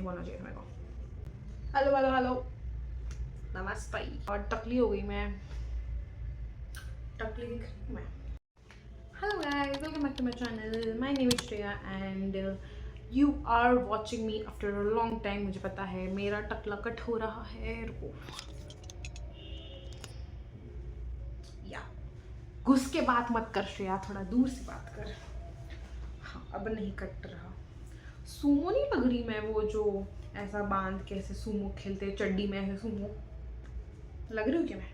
बोलना चाहिए मेरे को। हेलो हेलो हेलो, नमस्ते। और टकली हो गई मैं, टकली दिख रही मैं। Hello guys, welcome back to my channel. My name is Shreya and you are watching me after a long time. मुझे पता है मेरा टकला कट हो रहा है। रुको, या घुस के बात मत कर श्रेया, थोड़ा दूर से बात कर। हाँ, अब नहीं कट रहा। सूमो नहीं लग रही मैं, वो जो ऐसा बांध के ऐसे सूमो खेलते हैं चड्डी में, ऐसे सूमो लग रही हूँ क्या मैं?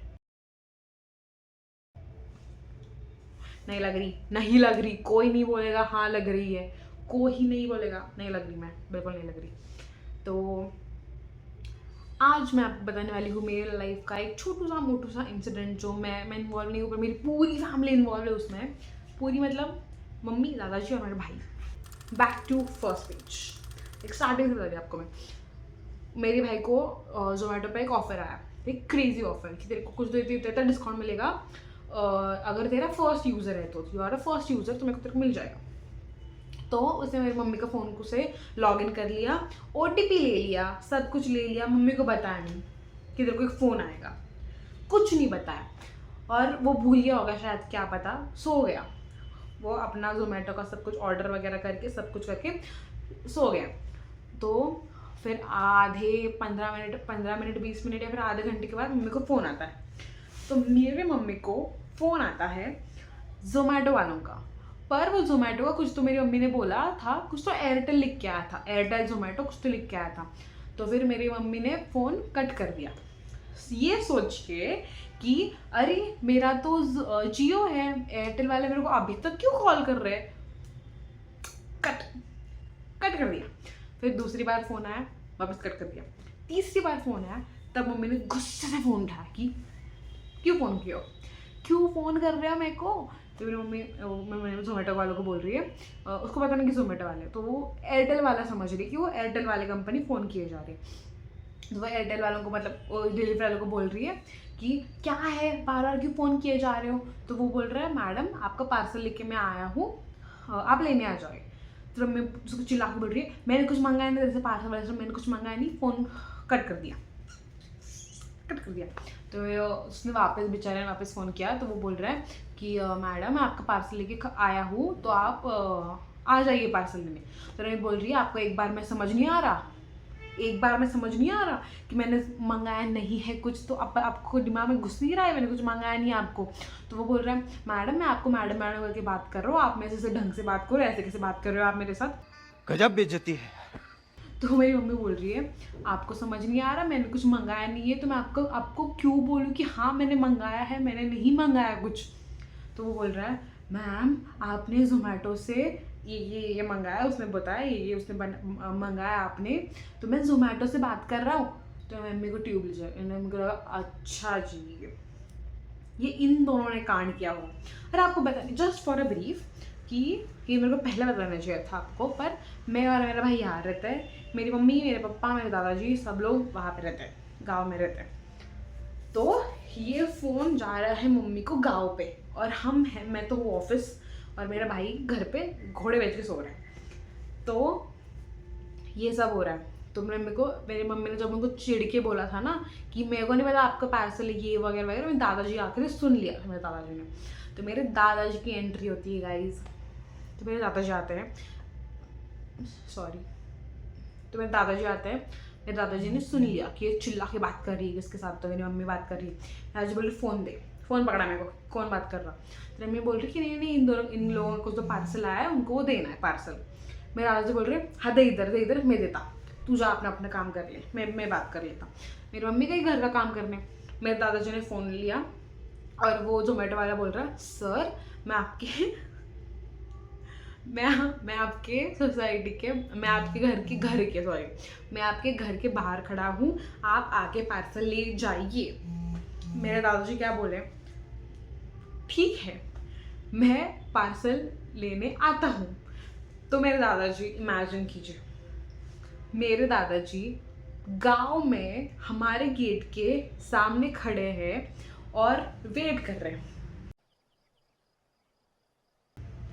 नहीं लग रही, नहीं लग रही। कोई नहीं बोलेगा हाँ लग रही है, कोई ही नहीं बोलेगा नहीं लग रही। मैं बिल्कुल नहीं लग रही। तो आज मैं आपको बताने वाली हूँ मेरे लाइफ का एक छोटू सा मोटू सा इंसिडेंट, जो मैं इन्वॉल्व नहीं हूँ पर मेरी पूरी फैमिली इन्वॉल्व है उसमें। पूरी मतलब मम्मी, दादाजी और मेरे भाई। Back to first page. एक स्टार्टिंग से बता दी आपको मैं। मेरे भाई को जोमेटो पे एक ऑफर आया, एक क्रेजी ऑफर कि तेरे को कुछ देता डिस्काउंट मिलेगा अगर तेरा फर्स्ट यूज़र है, तो you are a first user, तो मेरे को तेरे को मिल जाएगा। तो उसने मेरी मम्मी का फ़ोन को से लॉग इन कर लिया, OTP ले लिया, सब कुछ ले लिया। मम्मी को बताया नहीं कि तेरे को एक फ़ोन आएगा, कुछ नहीं बताया। और वो भूल गया होगा शायद, क्या पता, सो गया वो अपना जोमेटो का सब कुछ ऑर्डर वगैरह करके, सब कुछ करके सो गया। तो फिर आधे 15 मिनट 20 मिनट या फिर आधे घंटे के बाद मम्मी को फ़ोन आता है। तो मेरे मम्मी को फ़ोन आता है जोमेटो वालों का, पर वो जोमेटो का कुछ तो मेरी मम्मी ने बोला था, कुछ तो एयरटेल लिख के आया था, एयरटेल जोमेटो कुछ तो लिख के आया था। तो फिर मेरी मम्मी ने फ़ोन कट कर दिया, ये सोच के कि अरे मेरा तो जियो है, एयरटेल वाले मेरे को अभी तक क्यों कॉल कर रहे हैं। कट कट कर दिया। फिर दूसरी बार फ़ोन आया, वापस कट कर दिया। तीसरी बार फ़ोन आया, तब मम्मी ने गुस्से से फ़ोन उठाया कि क्यों फ़ोन किया, क्यों फ़ोन कर रहे हो मेरे को। तो मेरी मम्मी जोमेटो वालों को बोल रही है, उसको पता नहीं कि जोमेटो वाले, तो वो एयरटेल वाला समझ रही है कि वो एयरटेल वाले कंपनी फ़ोन किए जा रहे हैं। तो वो एयरटेल वालों को, मतलब डिलीवरी वालों को बोल रही है कि क्या है, बार बार क्यों फ़ोन किए जा रहे हो। तो वो बोल रहा है मैडम आपका पार्सल लेके मैं आया हूँ, आप लेने आ जाओ। तो मैं उसको चिल्ला के बोल रही है मैंने कुछ मंगाया नहीं तेरे से, पार्सल वाले से मैंने कुछ मंगाया नहीं। फ़ोन कट कर दिया, कट कर दिया। तो उसने वापस, बेचारे ने वापस फ़ोन किया। तो वो बोल रहा है कि मैडम मैं आपका पार्सल लेके आया हूँ, तो आप आ जाइए पार्सल लेने। तो मैं बोल रही है आपको एक बार में समझ नहीं आ रहा, एक बार में समझ नहीं आ रहा कि मैंने मंगाया नहीं है कुछ, तो आपको दिमाग में घुस नहीं रहा है मैंने कुछ मंगाया नहीं है आपको। तो वो बोल रहा है मैडम मैं आपको मैडम मैडम करके बात कर रहा हूँ, आप मेरे से ढंग से बात करो, ऐसे कैसे बात कर रहे हो आप मेरे साथ। गजब बेइज्जती है। तो मेरी मम्मी बोल रही है आपको समझ नहीं आ रहा, मैंने कुछ मंगाया नहीं है, तो मैं आपको आपको क्यों बोलूँ कि हाँ मैंने मंगाया है, मैंने नहीं मंगाया कुछ। तो वो बोल रहा है मैम आपने जोमेटो से ये मंगाया, उसने बताया ये उसने मंगाया आपने, तो मैं जोमेटो से बात कर रहा हूँ। तो मम्मी को ट्यूब ले जाए, मम्मी को लगा अच्छा जी ये इन दोनों ने कांड किया हो। और आपको बता जस्ट फॉर अ ब्रीफ कि ये मेरे को पहले बताना चाहिए था आपको, पर मैं और मेरा भाई यहाँ रहता है, मेरी मम्मी मेरे पापा मेरे दादाजी सब लोग वहाँ पे रहते हैं, गाँव में रहते हैं। तो ये फ़ोन जा रहा है मम्मी को गाँव पे, और हम हैं, मैं तो ऑफिस और मेरा भाई घर पे घोड़े बेच के सो रहे हैं। तो ये सब हो रहा है। तो मेरी मम्मी ने जब उनको चिढ़ के बोला था ना कि मेरे को नहीं पता आपका पार्सल ये वगैरह वगैरह, मेरे दादाजी आकर सुन लिया मेरे दादाजी ने। तो मेरे दादाजी की एंट्री होती है गाइज। तो मेरे दादाजी आते हैं, सॉरी, तो मेरे दादाजी आते हैं। मेरे दादाजी ने सुन लिया कि ये चिल्ला के बात कर रही है किसके साथ, तो मेरी मम्मी बात कर रही है। दादाजी बोले फ़ोन दे, फ़ोन पकड़ा मेरे को, कौन बात कर रहा। तो मम्मी बोल रही कि नहीं नहीं इन लोगों को जो पार्सल आया है उनको वो देना है पार्सल। मेरे दादाजी बोल रहे हाँ दे इधर मैं देता, तू जा अपना अपना काम कर ले, मैं बात कर लेता। मेरी मम्मी गई घर का काम करने, मेरे दादाजी ने फ़ोन लिया और वो जोमेटो वाला बोल रहा है सर मैं आपके मैं आपके सोसाइटी के, मैं आपके घर के सॉरी, मैं आपके घर के बाहर खड़ा हूँ, आप आके पार्सल ले जाइए। मेरे दादाजी क्या बोले, ठीक है मैं पार्सल लेने आता हूँ। तो मेरे दादाजी, इमेजिन कीजिए, मेरे दादाजी गांव में हमारे गेट के सामने खड़े हैं और वेट कर रहे हैं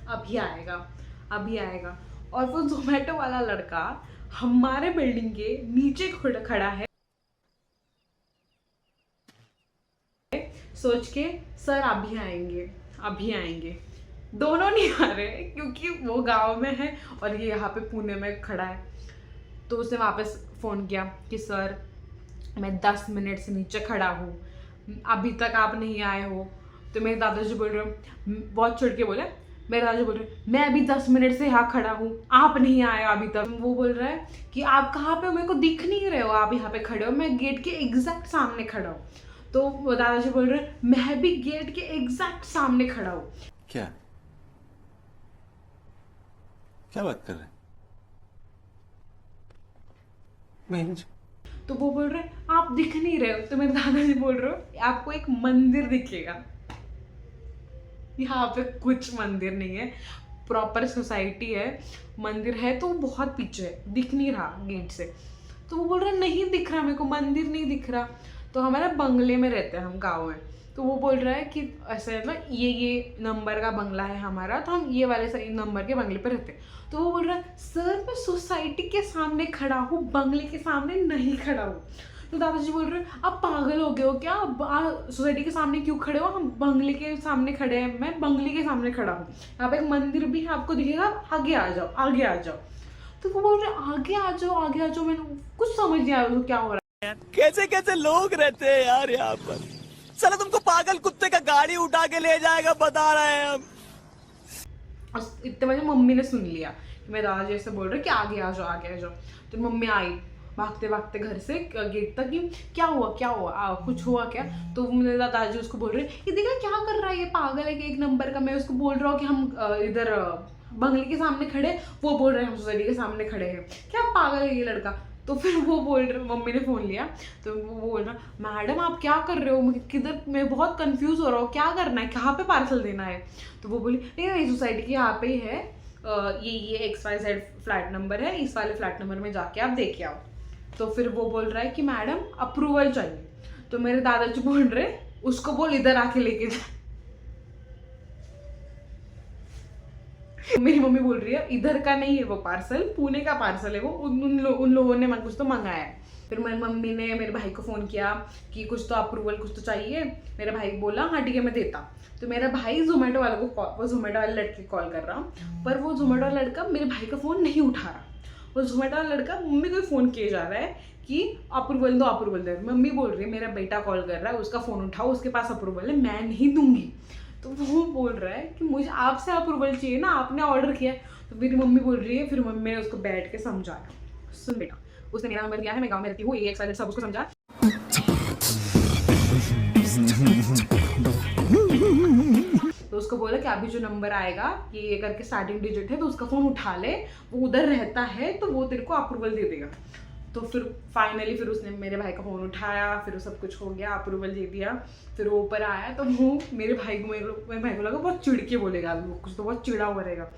अभी आएगा अभी आएगा। और वो जोमेटो वाला लड़का हमारे बिल्डिंग के नीचे खड़ा है, सोच के सर अभी आएंगे अभी आएंगे। दोनों नहीं आ रहे क्योंकि वो गांव में है और ये यहाँ पे पुणे में खड़ा है। तो उसने वापस फ़ोन किया कि सर मैं 10 मिनट से नीचे खड़ा हूँ, अभी तक आप नहीं आए हो। तो मेरे दादाजी बोल रहे हो, बहुत चिढ़ के बोले, मेरे दादाजी बोल रहे मैं अभी 10 मिनट से यहाँ खड़ा हूँ, आप नहीं आए अभी तक। वो बोल रहा है कि आप कहाँ पे हो, मेरे को दिख नहीं रहे हो, आप यहाँ पे खड़े हो, मैं गेट के एग्जैक्ट सामने खड़ा हूँ। तो वो दादाजी बोल रहे मैं भी गेट के एग्जैक्ट सामने खड़ा हूँ। क्या क्या बात कर रहे हैं? मैं तो वो बोल रहे आप दिख नहीं रहे हो। तो मेरे दादाजी बोल रहे हो आपको एक मंदिर दिखेगा, यहाँ पे कुछ मंदिर नहीं है, प्रॉपर सोसाइटी है, मंदिर है तो बहुत पीछे है, दिख नहीं रहा गेट से। तो वो बोल रहे नहीं दिख रहा मेरे को, मंदिर नहीं दिख रहा। तो हमारा बंगले में रहते हैं हम, गाँव में। तो वो बोल रहा है कि ऐसे मतलब ये नंबर का बंगला है हमारा, तो हम ये वाले नंबर के बंगले पे रहते हैं। तो वो बोल रहा है सर मैं सोसाइटी के सामने खड़ा हूँ, बंगले के सामने नहीं खड़ा हूँ। तो दादाजी बोल रहे आप पागल हो गए हो क्या, सोसाइटी के सामने क्यों खड़े हो, हम बंगले के सामने खड़े हैं, मैं बंगले के सामने खड़ा हूँ, यहाँ पे एक मंदिर भी है आपको दिखेगा, आगे आ जाओ आगे आ जाओ। तो वो बोल रहे आगे आ जाओ आगे आ जाओ, मैंने कुछ समझ नहीं आया क्या हो रहा है। कैसे कैसे लोग रहते हैं यार यहाँ पर। चलो तुमको पागल कुत्ते का गाड़ी उठा के ले जाएगा, बता रहे हैं हम। और इतने बजे मम्मी ने सुन लिया कि मेरे दादाजी ऐसे बोल रहे कि आगे आ जाओ आगे आ जाओ। तो मम्मी आई भागते भागते घर से गेट तक कि क्या हुआ कुछ हुआ क्या। तो मेरे दादाजी उसको बोल रहे ये देखा क्या कर रहा है, ये पागल है कि एक नंबर का। मैं उसको बोल रहा हूँ कि हम इधर बंगले के सामने खड़े, वो बोल रहे हैं हम सोसाइटी के सामने खड़े हैं, क्या पागल है ये लड़का। तो फिर वो बोल रहे, मम्मी ने फ़ोन लिया तो वो बोल रहा मैडम आप क्या कर रहे हो, किधर, मैं बहुत कंफ्यूज हो रहा हूँ, क्या करना है, कहाँ पे पार्सल देना है। तो वो बोली नहीं सोसाइटी के यहाँ पे ही है, ये XYZ फ्लैट नंबर है, इस वाले फ्लैट नंबर में जाके आप देख के आओ। तो फिर वो बोल रहा है कि मैडम अप्रूवल चाहिए। तो मेरे दादाजी बोल रहे उसको बोल इधर आके लेके जा। मेरी मम्मी बोल रही है इधर का नहीं है वो पार्सल, पुणे का पार्सल है वो, उन लोगों ने कुछ तो मंगाया है। फिर मेरी मम्मी ने मेरे भाई को फ़ोन किया कि कुछ तो अप्रूवल कुछ तो चाहिए। मेरा भाई बोला हाँ ठीक है मैं देता। तो मेरा भाई जोमेटो वाले को वो जोमेटो वाले लड़के को कॉल कर रहा, पर वो जोमेटो वाला लड़का मेरे भाई का फ़ोन नहीं उठा रहा। वो जोमेटो वाला लड़का मम्मी को फ़ोन किए जा रहा है कि अप्रूवल दो अप्रूवल दो। मम्मी बोल रही है मेरा बेटा कॉल कर रहा है, उसका फ़ोन उठाओ, उसके पास अप्रूवल है, मैं नहीं दूंगी। तो वो बोल रहा है कि मुझे आपसे अप्रूवल चाहिए ना, आपने ऑर्डर किया है। तो मेरी मम्मी बोल रही है, फिर मम्मी ने उसको बैठ के समझाया, सुन बेटा उसने मेरा नंबर दिया है, मैं गाँव में रहती हूँ, ये XYZ सब उसको समझा। तो उसको बोला कि अभी जो नंबर आएगा ये करके स्टार्टिंग डिजिट है, तो उसका फ़ोन उठा ले, वो उधर रहता है तो वो तेरे को अप्रूवल दे देगा। तो फिर फाइनली फिर उसने मेरे भाई का फ़ोन उठाया, फिर वो सब कुछ हो गया, अप्रूवल दे दिया। फिर वो ऊपर आया तो वो मेरे भाई को लगा बहुत चिढ़ के बोलेगा, वो कुछ तो बहुत चिढ़ा हुआ रहेगा।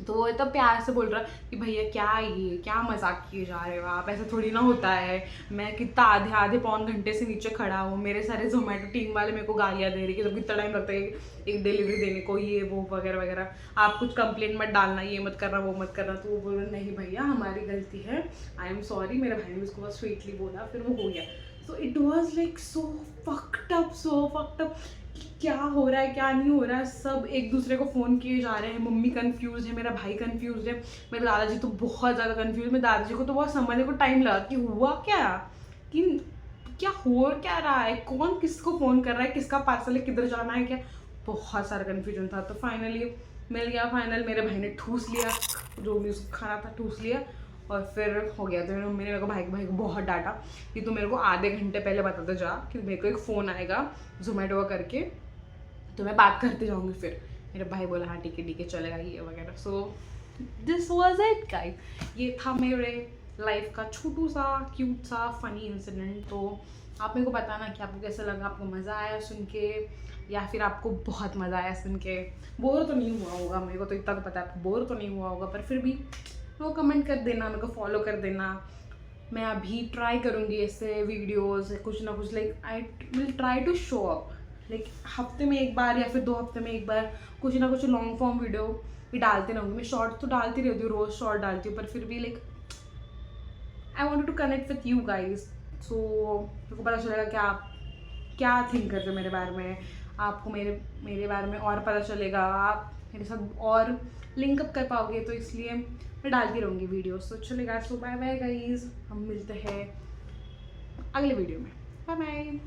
तो वो इतना प्यार से बोल रहा कि भैया क्या मजाक किए जा रहे हो आप, ऐसा थोड़ी ना होता है, मैं कितना आधे पौन घंटे से नीचे खड़ा हूँ, मेरे सारे जोमेटो टीम वाले मेरे को गालियाँ दे रही कि तो कितना टाइम लगता है एक डिलीवरी देने को, ये वो वगैरह वगैरह, आप कुछ कंप्लेंट मत डालना, ये मत करना वो मत करना। तो वो बोल रहे नहीं भैया हमारी गलती है, आई एम सॉरी। मेरे भाई ने उसको बहुत स्वीटली बोला, फिर वो हो गया। So it was like so fucked up क्या हो रहा है क्या नहीं हो रहा है, सब एक दूसरे को फ़ोन किए जा रहे हैं। मम्मी कंफ्यूज है, मेरा भाई कंफ्यूज है, मेरे दादाजी तो बहुत ज़्यादा कंफ्यूज। मेरे दादाजी को तो बहुत समझने को टाइम लगा कि हुआ क्या, कि क्या हो क्या रहा है, कौन किसको फ़ोन कर रहा है, किसका पार्सल है, किधर जाना है, क्या बहुत सारा कन्फ्यूजन था। तो फाइनली मिल गया, फाइनल मेरे भाई ने ठूस लिया, जो भी उसको खाना था ठूस लिया और फिर हो गया। तो मेरी मम्मी ने मेरे को भाई को बहुत डांटा कि तू मेरे को आधे घंटे पहले बताता जा कि मेरे को एक फ़ोन आएगा जोमेटो करके, तो मैं बात करते जाऊँगी। फिर मेरा भाई बोला हाँ ठीक है चलेगा ये वगैरह। So this was it guys, ये था मेरे लाइफ का छोटू सा क्यूट सा फ़नी इंसिडेंट। तो आप मेरे को बताना कि आपको कैसा लगा, आपको मज़ा आया सुन के या फिर आपको बहुत मज़ा आया सुन के, बोर तो नहीं हुआ होगा, मेरे को तो इतना तो पता है आपको बोर तो नहीं हुआ होगा, पर फिर भी वो कमेंट कर देना, मेरे को फॉलो कर देना। मैं अभी ट्राई करूँगी ऐसे वीडियोस कुछ ना कुछ, like I will try to show up like हफ्ते में एक बार या फिर 2 हफ्ते में एक बार कुछ ना कुछ लॉन्ग फॉर्म वीडियो भी डालते रहूँगी। मैं शॉर्ट तो डालती रहती हूँ, रोज़ शॉर्ट डालती हूँ, पर फिर भी like I want to connect with you guys. So मेरे को पता चलेगा कि आप क्या थिंक करते हो मेरे बारे में, आपको मेरे बारे में और पता चलेगा, आप मेरे साथ और लिंकअप कर पाओगे, तो इसलिए मैं डालती रहूँगी वीडियोस। तो चलेगा, सो बाय बाय गाइज, हम मिलते हैं अगले वीडियो में, बाय बाय।